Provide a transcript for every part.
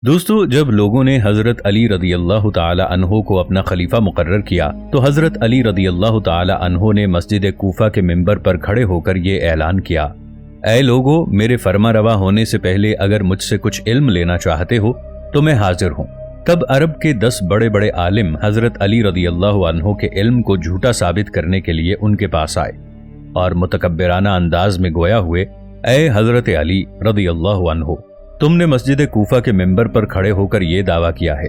دوستو، جب لوگوں نے حضرت علی رضی اللہ تعالی عنہ کو اپنا خلیفہ مقرر کیا تو حضرت علی رضی اللہ تعالی عنہ نے مسجد کوفہ کے منبر پر کھڑے ہو کر یہ اعلان کیا: اے لوگو، میرے فرما روا ہونے سے پہلے اگر مجھ سے کچھ علم لینا چاہتے ہو تو میں حاضر ہوں۔ تب عرب کے 10 بڑے بڑے عالم حضرت علی رضی اللہ عنہ کے علم کو جھوٹا ثابت کرنے کے لیے ان کے پاس آئے اور متکبرانہ انداز میں گویا ہوئے: اے حضرت علی رضی اللہ عنہ، تم نے مسجد کوفہ کے منبر پر کھڑے ہو کر یہ دعویٰ کیا ہے،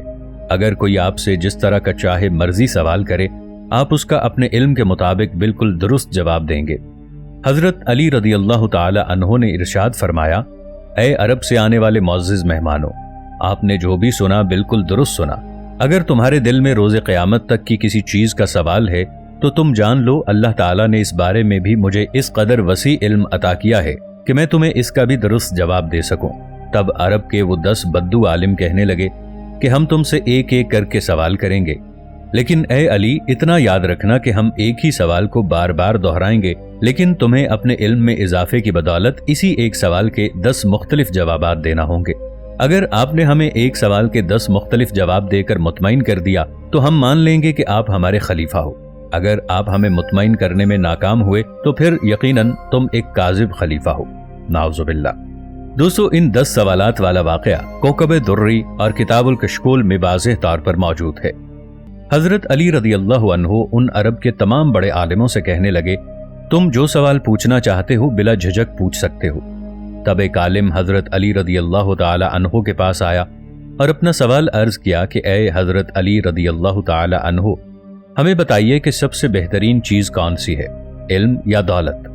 اگر کوئی آپ سے جس طرح کا چاہے مرضی سوال کرے آپ اس کا اپنے علم کے مطابق بالکل درست جواب دیں گے۔ حضرت علی رضی اللہ تعالی عنہ نے ارشاد فرمایا: اے عرب سے آنے والے معزز مہمانوں، آپ نے جو بھی سنا بالکل درست سنا۔ اگر تمہارے دل میں روز قیامت تک کی کسی چیز کا سوال ہے تو تم جان لو اللہ تعالیٰ نے اس بارے میں بھی مجھے اس قدر وسیع علم عطا کیا ہے کہ میں تمہیں اس کا بھی درست جواب دے سکوں۔ تب عرب کے وہ 10 بدو عالم کہنے لگے کہ ہم تم سے ایک ایک کر کے سوال کریں گے، لیکن اے علی، اتنا یاد رکھنا کہ ہم ایک ہی سوال کو بار بار دہرائیں گے، لیکن تمہیں اپنے علم میں اضافے کی بدولت اسی ایک سوال کے 10 مختلف جوابات دینا ہوں گے۔ اگر آپ نے ہمیں ایک سوال کے 10 مختلف جواب دے کر مطمئن کر دیا تو ہم مان لیں گے کہ آپ ہمارے خلیفہ ہو۔ اگر آپ ہمیں مطمئن کرنے میں ناکام ہوئے تو پھر یقیناً تم ایک کاذب خلیفہ ہو، نعوذ باللہ۔ دوستو، ان 10 سوالات والا واقعہ کوكب درری اور کتاب الکشکول میں واضح طور پر موجود ہے۔ حضرت علی رضی اللہ عنہ ان عرب کے تمام بڑے عالموں سے کہنے لگے: تم جو سوال پوچھنا چاہتے ہو بلا جھجک پوچھ سکتے ہو۔ تب ایک عالم حضرت علی رضی اللہ تعالی عنہ کے پاس آیا اور اپنا سوال عرض کیا کہ اے حضرت علی رضی اللہ تعالی عنہ، ہمیں بتائیے کہ سب سے بہترین چیز کون سی ہے، علم یا دولت؟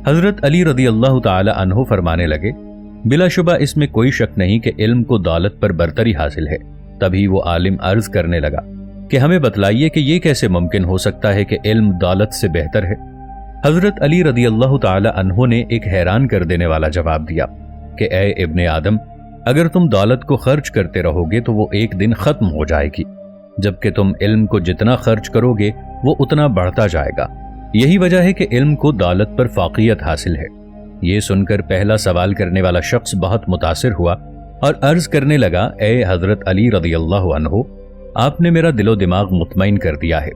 حضرت علی رضی اللہ تعالی عنہ فرمانے لگے: بلا شبہ اس میں کوئی شک نہیں کہ علم کو دولت پر برتری حاصل ہے۔ تبھی وہ عالم عرض کرنے لگا کہ ہمیں بتلائیے کہ یہ کیسے ممکن ہو سکتا ہے کہ علم دولت سے بہتر ہے؟ حضرت علی رضی اللہ تعالی عنہ نے ایک حیران کر دینے والا جواب دیا کہ اے ابن آدم، اگر تم دولت کو خرچ کرتے رہو گے تو وہ ایک دن ختم ہو جائے گی، جبکہ تم علم کو جتنا خرچ کرو گے وہ اتنا بڑھتا جائے گا۔ یہی وجہ ہے کہ علم کو دولت پر فوقیت حاصل ہے۔ یہ سن کر پہلا سوال کرنے والا شخص بہت متاثر ہوا اور عرض کرنے لگا: اے حضرت علی رضی اللہ عنہ، آپ نے میرا دل و دماغ مطمئن کر دیا ہے۔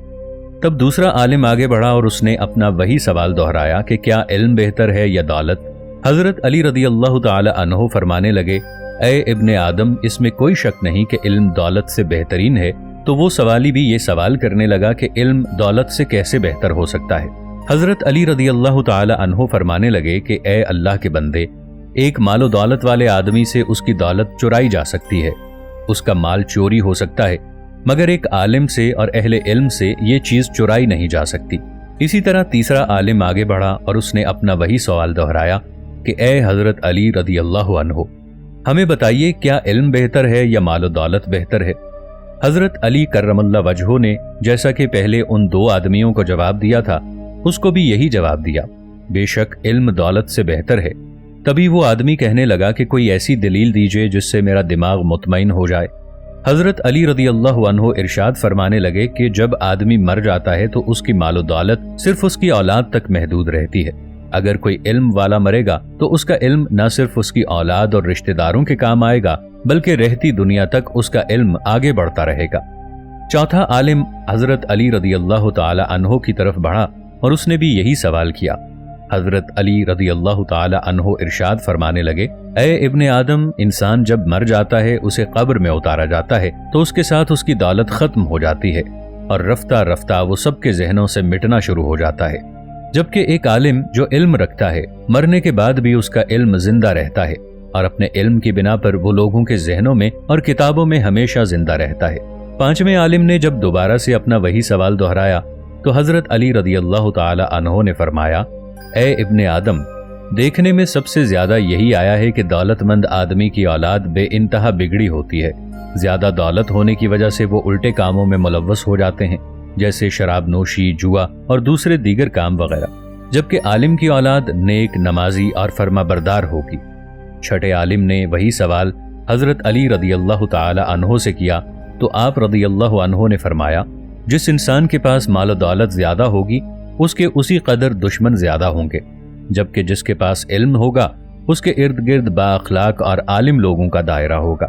تب دوسرا عالم آگے بڑھا اور اس نے اپنا وہی سوال دہرایا کہ کیا علم بہتر ہے یا دولت؟ حضرت علی رضی اللہ تعالی عنہ فرمانے لگے: اے ابن آدم، اس میں کوئی شک نہیں کہ علم دولت سے بہترین ہے۔ تو وہ سوالی بھی یہ سوال کرنے لگا کہ علم دولت سے کیسے بہتر ہو سکتا ہے؟ حضرت علی رضی اللہ تعالی عنہ فرمانے لگے کہ اے اللہ کے بندے، ایک مال و دولت والے آدمی سے اس کی دولت چرائی جا سکتی ہے، اس کا مال چوری ہو سکتا ہے، مگر ایک عالم سے اور اہل علم سے یہ چیز چرائی نہیں جا سکتی۔ اسی طرح تیسرا عالم آگے بڑھا اور اس نے اپنا وہی سوال دہرایا کہ اے حضرت علی رضی اللہ عنہ، ہمیں بتائیے کیا علم بہتر ہے یا مال و دولت بہتر ہے؟ حضرت علی کرم اللہ وجہہ نے جیسا کہ پہلے ان 2 آدمیوں کو جواب دیا تھا، اس کو بھی یہی جواب دیا: بے شک علم دولت سے بہتر ہے۔ تبھی وہ آدمی کہنے لگا کہ کوئی ایسی دلیل دیجئے جس سے میرا دماغ مطمئن ہو جائے۔ حضرت علی رضی اللہ عنہ ارشاد فرمانے لگے کہ جب آدمی مر جاتا ہے تو اس کی مال و دولت صرف اس کی اولاد تک محدود رہتی ہے۔ اگر کوئی علم والا مرے گا تو اس کا علم نہ صرف اس کی اولاد اور رشتہ داروں کے کام آئے گا بلکہ رہتی دنیا تک اس کا علم آگے بڑھتا رہے گا۔ چوتھا عالم حضرت علی رضی اللہ تعالی عنہ کی طرف بڑھا اور اس نے بھی یہی سوال کیا۔ حضرت علی رضی اللہ تعالی عنہ ارشاد فرمانے لگے: اے ابن آدم، انسان جب مر جاتا ہے اسے قبر میں اتارا جاتا ہے تو اس کے ساتھ اس کی دولت ختم ہو جاتی ہے اور رفتہ رفتہ وہ سب کے ذہنوں سے مٹنا شروع ہو جاتا ہے، جبکہ ایک عالم جو علم رکھتا ہے مرنے کے بعد بھی اس کا علم زندہ رہتا ہے اور اپنے علم کی بنا پر وہ لوگوں کے ذہنوں میں اور کتابوں میں ہمیشہ زندہ رہتا ہے۔ پانچویں عالم نے جب دوبارہ سے اپنا وہی سوال دہرایا تو حضرت علی رضی اللہ تعالی عنہ نے فرمایا: اے ابن آدم، دیکھنے میں سب سے زیادہ یہی آیا ہے کہ دولت مند آدمی کی اولاد بے انتہا بگڑی ہوتی ہے۔ زیادہ دولت ہونے کی وجہ سے وہ الٹے کاموں میں ملوث ہو جاتے ہیں، جیسے شراب نوشی، جوا اور دوسرے دیگر کام وغیرہ، جبکہ عالم کی اولاد نیک، نمازی اور فرما بردار ہوگی۔ چھٹے عالم نے وہی سوال حضرت علی رضی اللہ تعالی عنہ سے کیا تو آپ رضی اللہ عنہ نے فرمایا: جس انسان کے پاس مال و دولت زیادہ ہوگی اس کے اسی قدر دشمن زیادہ ہوں گے، جبکہ جس کے پاس علم ہوگا اس کے ارد گرد با اخلاق اور عالم لوگوں کا دائرہ ہوگا۔